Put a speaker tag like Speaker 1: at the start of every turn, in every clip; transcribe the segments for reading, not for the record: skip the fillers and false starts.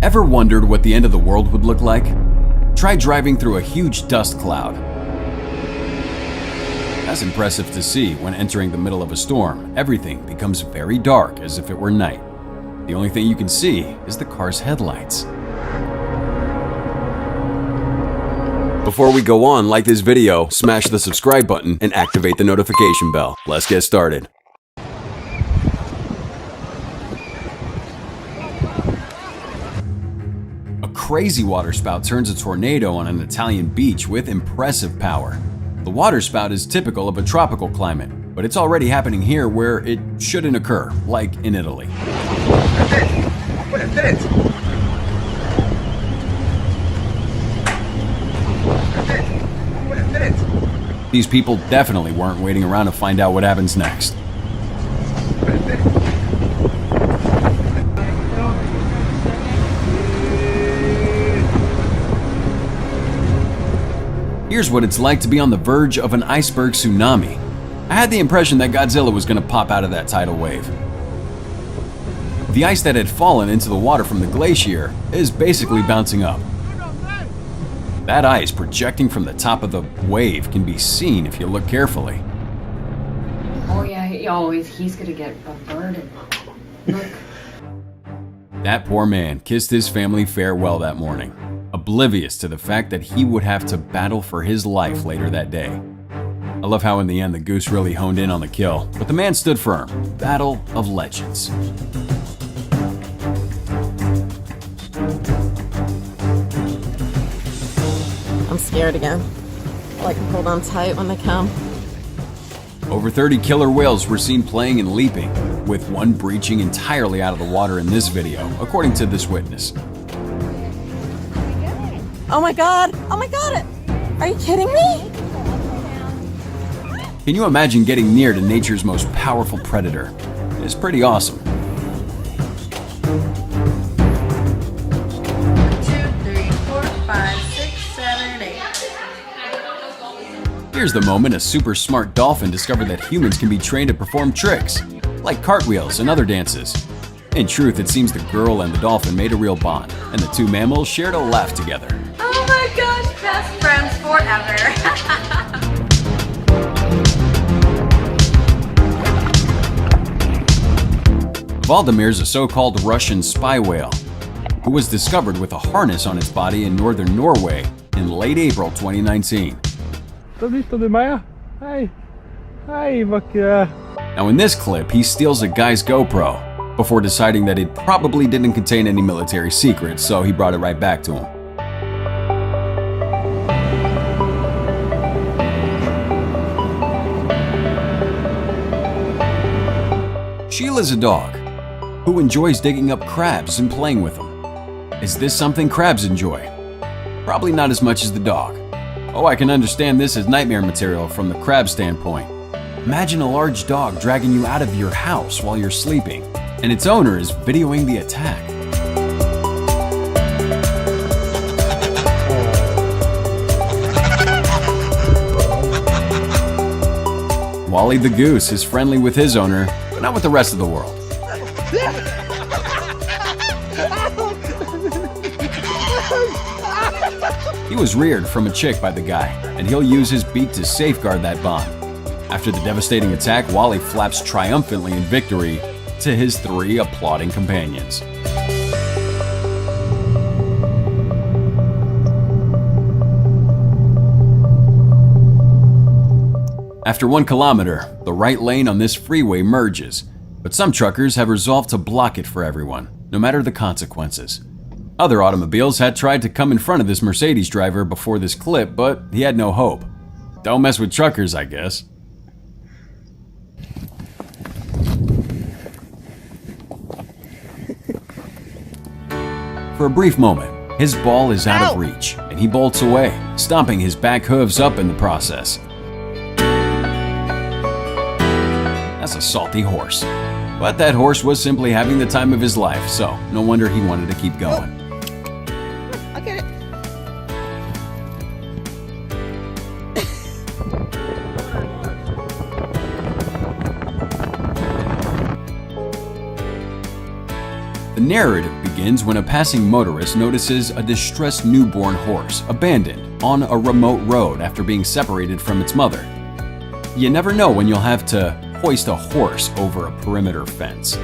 Speaker 1: Ever wondered what the end of the world would look like? Try driving through a huge dust cloud. That's impressive to see when entering the middle of a storm. Everything becomes very dark as if it were night. The only thing you can see is the car's headlights. Before we go on, like this video, smash the subscribe button, and activate the notification bell. Let's get started. A crazy waterspout turns a tornado on an Italian beach with impressive power. The waterspout is typical of a tropical climate, but it's already happening here where it shouldn't occur, like in Italy. These people definitely weren't waiting around to find out what happens next. Here's what it's like to be on the verge of an iceberg tsunami. I had the impression that Godzilla was going to pop out of that tidal wave. The ice that had fallen into the water from the glacier is basically bouncing up. That ice projecting from the top of the wave can be seen if you look carefully.
Speaker 2: Oh yeah, he's gonna get a burden. Look.
Speaker 1: That poor man kissed his family farewell that morning, oblivious to the fact that he would have to battle for his life later that day. I love how in the end the goose really honed in on the kill, but the man stood firm. Battle of legends.
Speaker 3: I'm scared again. I can hold on tight when they come.
Speaker 1: Over 30 killer whales were seen playing and leaping, with one breaching entirely out of the water in this video, according to this witness.
Speaker 3: Oh my god! Oh my god! Are you kidding me?
Speaker 1: Can you imagine getting near to nature's most powerful predator? It's pretty awesome.
Speaker 2: 2, 3, 4, 5, 6, 7, 8.
Speaker 1: Here's the moment a super smart dolphin discovered that humans can be trained to perform tricks, like cartwheels and other dances. In truth, it seems the girl and the dolphin made a real bond, and the two mammals shared a laugh together.
Speaker 2: Oh my gosh, best friends forever.
Speaker 1: Valdemir's a so-called Russian spy whale, who was discovered with a harness on its body in northern Norway in late April 2019. Now in this clip, he steals a guy's GoPro before deciding that it probably didn't contain any military secrets, so he brought it right back to him. Sheila's a dog who enjoys digging up crabs and playing with them. Is this something crabs enjoy? Probably not as much as the dog. Oh, I can understand this as nightmare material from the crab standpoint. Imagine a large dog dragging you out of your house while you're sleeping, and its owner is videoing the attack. Wally the goose is friendly with his owner, but not with the rest of the world. He was reared from a chick by the guy, and he'll use his beak to safeguard that bond. After the devastating attack, Wally flaps triumphantly in victory to his 3 applauding companions. After 1 kilometer, the right lane on this freeway merges, but some truckers have resolved to block it for everyone, no matter the consequences. Other automobiles had tried to come in front of this Mercedes driver before this clip, but he had no hope. Don't mess with truckers, I guess. For a brief moment, his ball is out of reach, and he bolts away, stomping his back hooves up in the process. That's a salty horse. But that horse was simply having the time of his life, so no wonder he wanted to keep going.
Speaker 3: I'll get it.
Speaker 1: The narrative begins when a passing motorist notices a distressed newborn horse abandoned on a remote road after being separated from its mother. You never know when you'll have to hoist a horse over a perimeter fence.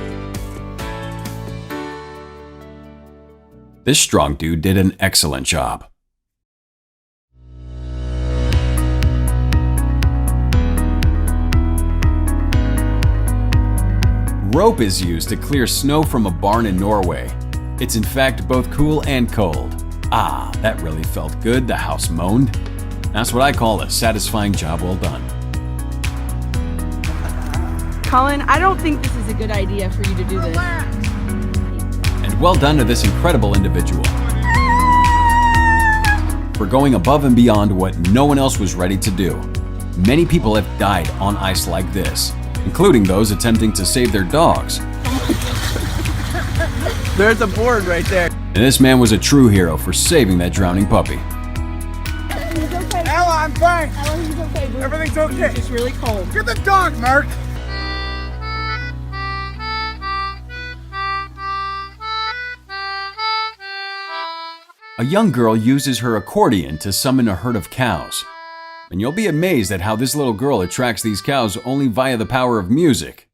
Speaker 1: This strong dude did an excellent job. Rope is used to clear snow from a barn in Norway. It's in fact both cool and cold. Ah, that really felt good, the house moaned. That's what I call a satisfying job well done.
Speaker 4: Colin, I don't think this is a good idea for you to do this.
Speaker 1: And well done to this incredible individual for going above and beyond what no one else was ready to do. Many people have died on ice like this, including those attempting to save their dogs.
Speaker 5: There's a board right there.
Speaker 1: And this man was a true hero for saving that drowning puppy.
Speaker 5: Ella, I'm fine.
Speaker 4: Ella, he's okay, dude.
Speaker 5: Everything's okay.
Speaker 4: It's just really cold.
Speaker 5: Get the dog, Mark.
Speaker 1: A young girl uses her accordion to summon a herd of cows. And you'll be amazed at how this little girl attracts these cows only via the power of music.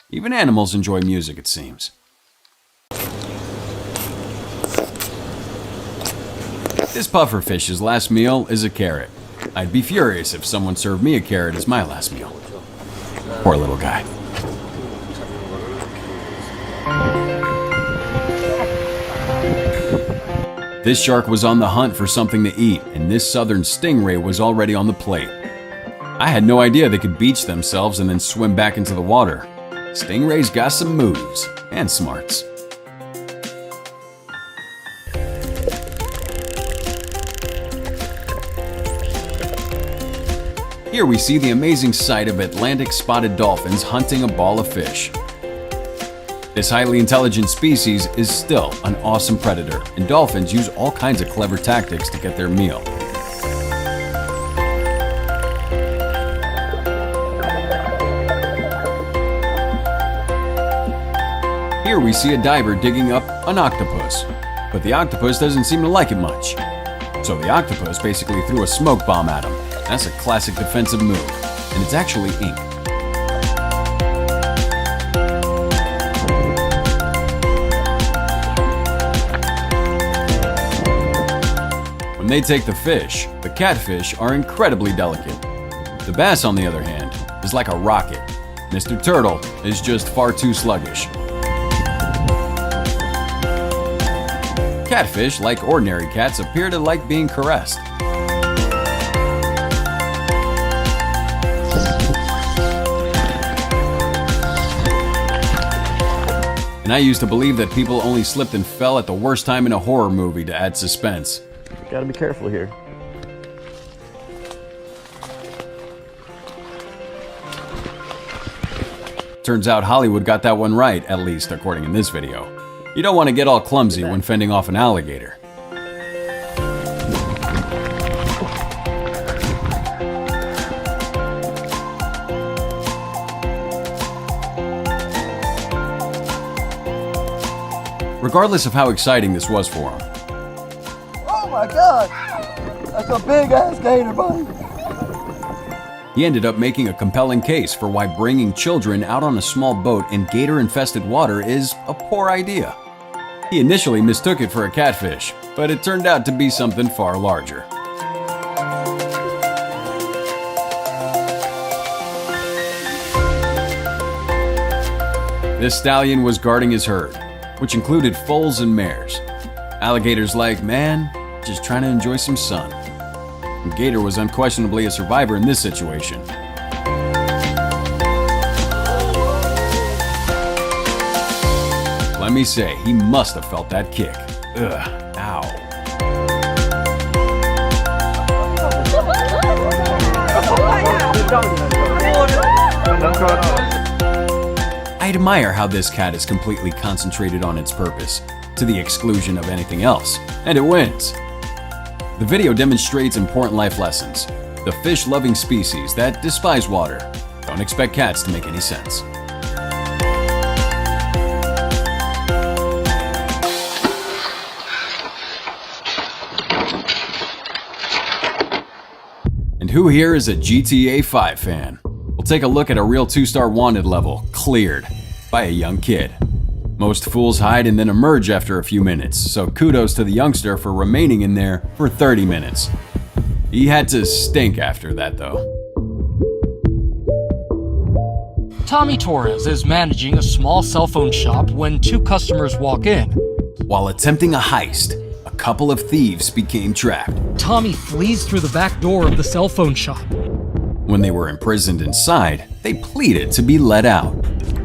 Speaker 1: Even animals enjoy music, it seems. This pufferfish's last meal is a carrot. I'd be furious if someone served me a carrot as my last meal. Poor little guy. This shark was on the hunt for something to eat, and this southern stingray was already on the plate. I had no idea they could beach themselves and then swim back into the water. Stingrays got some moves and smarts. Here we see the amazing sight of Atlantic spotted dolphins hunting a ball of fish. This highly intelligent species is still an awesome predator, and dolphins use all kinds of clever tactics to get their meal. Here we see a diver digging up an octopus, but the octopus doesn't seem to like it much. So the octopus basically threw a smoke bomb at him. That's a classic defensive move, and it's actually ink. When they take the fish, the catfish are incredibly delicate. The bass, on the other hand, is like a rocket. Mr. Turtle is just far too sluggish. Catfish, like ordinary cats, appear to like being caressed. And I used to believe that people only slipped and fell at the worst time in a horror movie to add suspense.
Speaker 6: Gotta be careful here.
Speaker 1: Turns out Hollywood got that one right, at least according in this video. You don't want to get all clumsy when fending off an alligator. Regardless of how exciting this was for him,
Speaker 5: Oh my God. That's a big ass gator, buddy.
Speaker 1: he ended up making a compelling case for why bringing children out on a small boat in gator-infested water is a poor idea. He initially mistook it for a catfish, but it turned out to be something far larger. This stallion was guarding his herd, which included foals and mares. Alligator's like, man, just trying to enjoy some sun. And Gator was unquestionably a survivor in this situation. Let me say, he must have felt that kick. Ugh, ow. I admire how this cat is completely concentrated on its purpose, to the exclusion of anything else, and it wins. The video demonstrates important life lessons. The fish-loving species that despise water Don't expect cats to make any sense. And who here is a GTA 5 fan? We'll take a look at a real 2-star wanted level, cleared, by a young kid. Most fools hide and then emerge after a few minutes, so kudos to the youngster for remaining in there for 30 minutes. He had to stink after that though.
Speaker 6: Tommy Torres is managing a small cell phone shop when two customers walk in.
Speaker 1: While attempting a heist, a couple of thieves became trapped.
Speaker 6: Tommy flees through the back door of the cell phone shop.
Speaker 1: When they were imprisoned inside, they pleaded to be let out.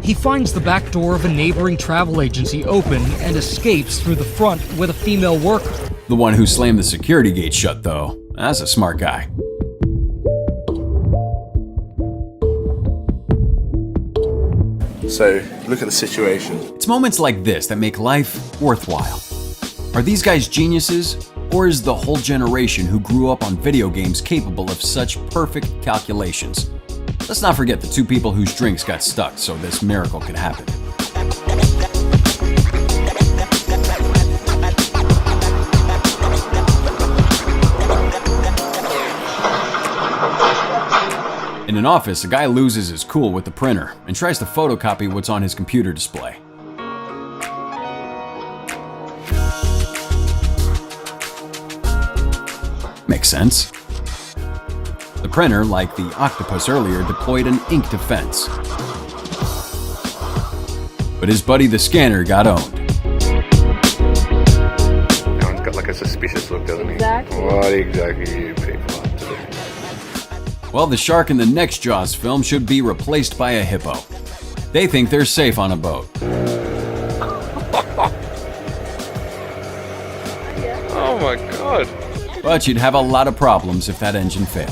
Speaker 6: He finds the back door of a neighboring travel agency open and escapes through the front with a female worker.
Speaker 1: The one who slammed the security gate shut though, that's a smart guy.
Speaker 7: So, look at the situation.
Speaker 1: It's moments like this that make life worthwhile. Are these guys geniuses? Or is the whole generation who grew up on video games capable of such perfect calculations? Let's not forget the two people whose drinks got stuck so this miracle could happen. In an office, a guy loses his cool with the printer and tries to photocopy what's on his computer display. Makes sense. The printer, like the octopus earlier, deployed an ink defense. But his buddy the scanner got owned.
Speaker 7: That one's got like a suspicious look, doesn't he?
Speaker 4: Exactly.
Speaker 7: What exactly are you people up to?
Speaker 1: Well, the shark in the next Jaws film should be replaced by a hippo. They think they're safe on a boat.
Speaker 7: Oh my god.
Speaker 1: But you'd have a lot of problems if that engine failed.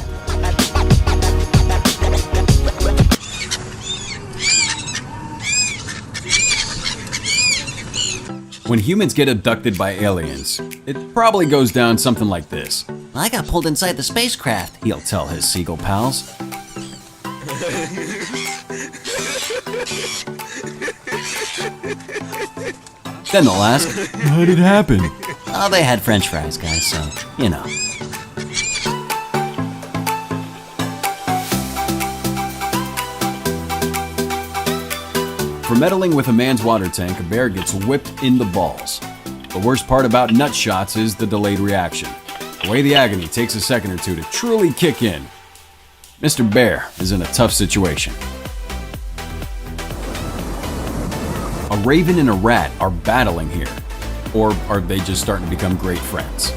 Speaker 1: When humans get abducted by aliens, it probably goes down something like this. I got pulled inside the spacecraft, he'll tell his seagull pals. Then they'll ask, how did it happen? Oh, they had French fries, guys, so, you know. For meddling with a man's water tank, a bear gets whipped in the balls. The worst part about nut shots is the delayed reaction. The way the agony takes a second or two to truly kick in. Mr. Bear is in a tough situation. A raven and a rat are battling here. Or are they just starting to become great friends?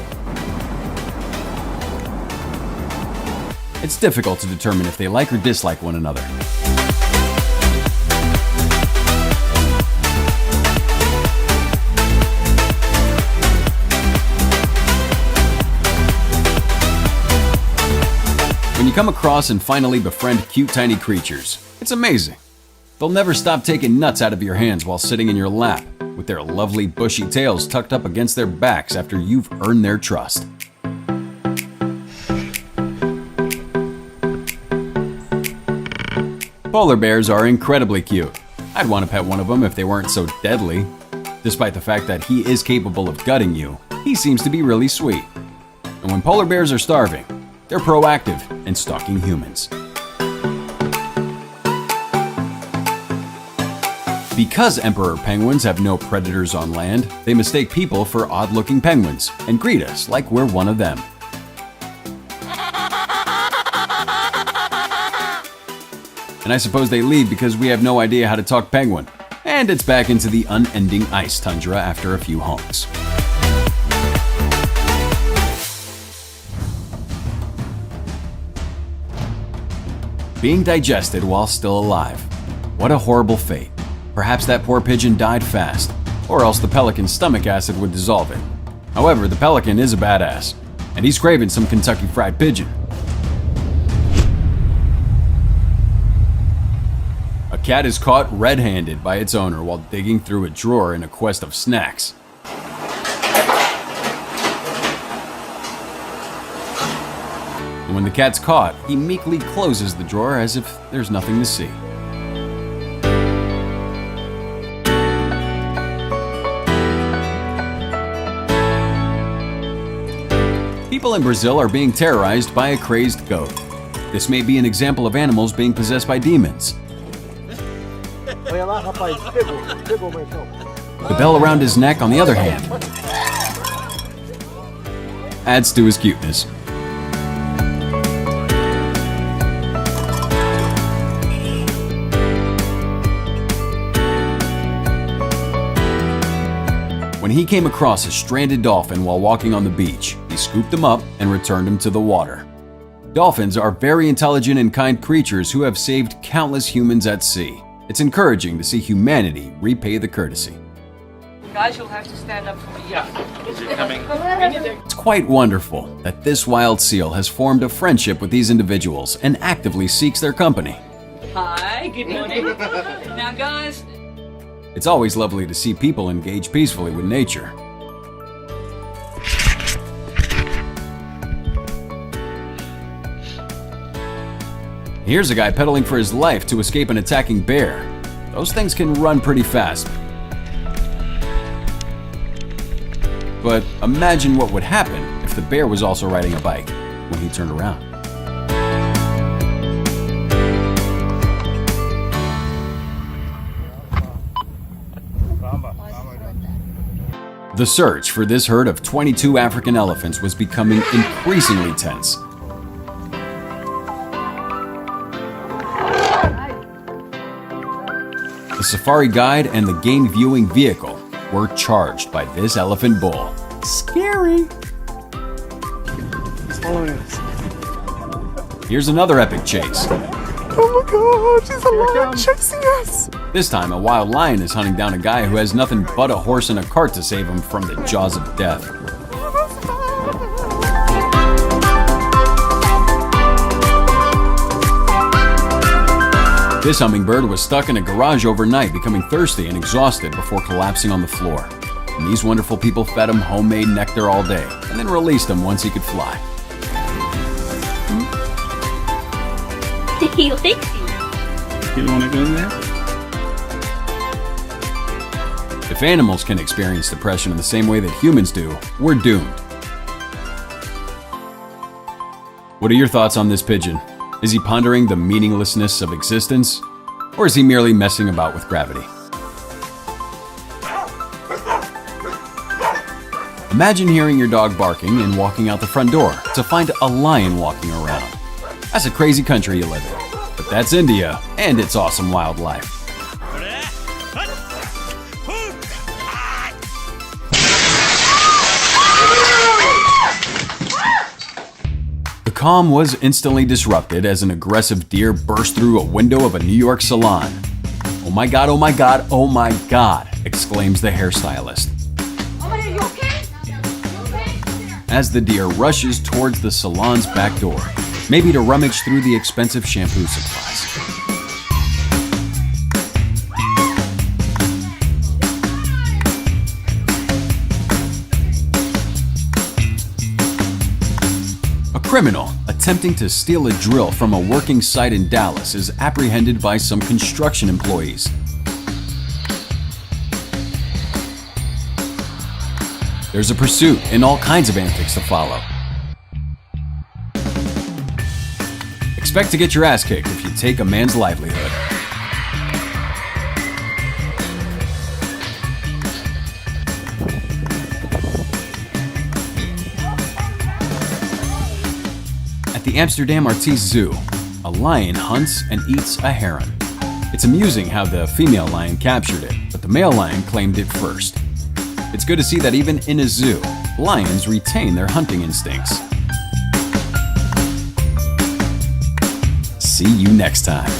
Speaker 1: It's difficult to determine if they like or dislike one another. When you come across and finally befriend cute tiny creatures, it's amazing. They'll never stop taking nuts out of your hands while sitting in your lap, with their lovely bushy tails tucked up against their backs after you've earned their trust. Polar bears are incredibly cute. I'd want to pet one of them if they weren't so deadly. Despite the fact that he is capable of gutting you, he seems to be really sweet. And when polar bears are starving, they're proactive and stalking humans. Because emperor penguins have no predators on land, they mistake people for odd-looking penguins and greet us like we're one of them. And I suppose they leave because we have no idea how to talk penguin. And it's back into the unending ice tundra after a few honks. Being digested while still alive. What a horrible fate. Perhaps that poor pigeon died fast, or else the pelican's stomach acid would dissolve it. However, the pelican is a badass, and he's craving some Kentucky Fried Pigeon. A cat is caught red-handed by its owner while digging through a drawer in a quest of snacks. And when the cat's caught, he meekly closes the drawer as if there's nothing to see. People in Brazil are being terrorized by a crazed goat. This may be an example of animals being possessed by demons.
Speaker 5: Olha lá, rapaz. Pegou, Marcão.
Speaker 1: The bell around his neck, on the other hand, adds to his cuteness. When he came across a stranded dolphin while walking on the beach, he scooped him up and returned him to the water. Dolphins are very intelligent and kind creatures who have saved countless humans at sea. It's encouraging to see humanity repay the courtesy.
Speaker 8: Guys, you'll have to stand up for me. Yeah.
Speaker 1: It's quite wonderful that this wild seal has formed a friendship with these individuals and actively seeks their company.
Speaker 8: Hi, good morning. Now, guys.
Speaker 1: It's always lovely to see people engage peacefully with nature. Here's a guy pedaling for his life to escape an attacking bear. Those things can run pretty fast. But imagine what would happen if the bear was also riding a bike when he turned around. The search for this herd of 22 African elephants was becoming increasingly tense. The safari guide and the game viewing vehicle were charged by this elephant bull. Scary!
Speaker 5: He's following us.
Speaker 1: Here's another epic chase.
Speaker 5: Oh my God, he's a lion chasing us.
Speaker 1: This time, a wild lion is hunting down a guy who has nothing but a horse and a cart to save him from the jaws of death. This hummingbird was stuck in a garage overnight, becoming thirsty and exhausted before collapsing on the floor. And these wonderful people fed him homemade nectar all day, and then released him once he could fly.
Speaker 9: He likes you.
Speaker 10: You want to go there?
Speaker 1: If animals can experience depression in the same way that humans do, we're doomed. What are your thoughts on this pigeon? Is he pondering the meaninglessness of existence? Or is he merely messing about with gravity? Imagine hearing your dog barking and walking out the front door to find a lion walking around. That's a crazy country you live in. But that's India and its awesome wildlife. The calm was instantly disrupted as an aggressive deer burst through a window of a New York salon. "Oh my God, oh my God, oh my God," exclaims the hairstylist.
Speaker 2: You okay?
Speaker 1: As the deer rushes towards the salon's back door, maybe to rummage through the expensive shampoo supplies. A criminal attempting to steal a drill from a working site in Dallas is apprehended by some construction employees. There's a pursuit and all kinds of antics to follow. Expect to get your ass kicked if you take a man's livelihood. At the Amsterdam Artis Zoo, a lion hunts and eats a heron. It's amusing how the female lion captured it, but the male lion claimed it first. It's good to see that even in a zoo, lions retain their hunting instincts. See you next time.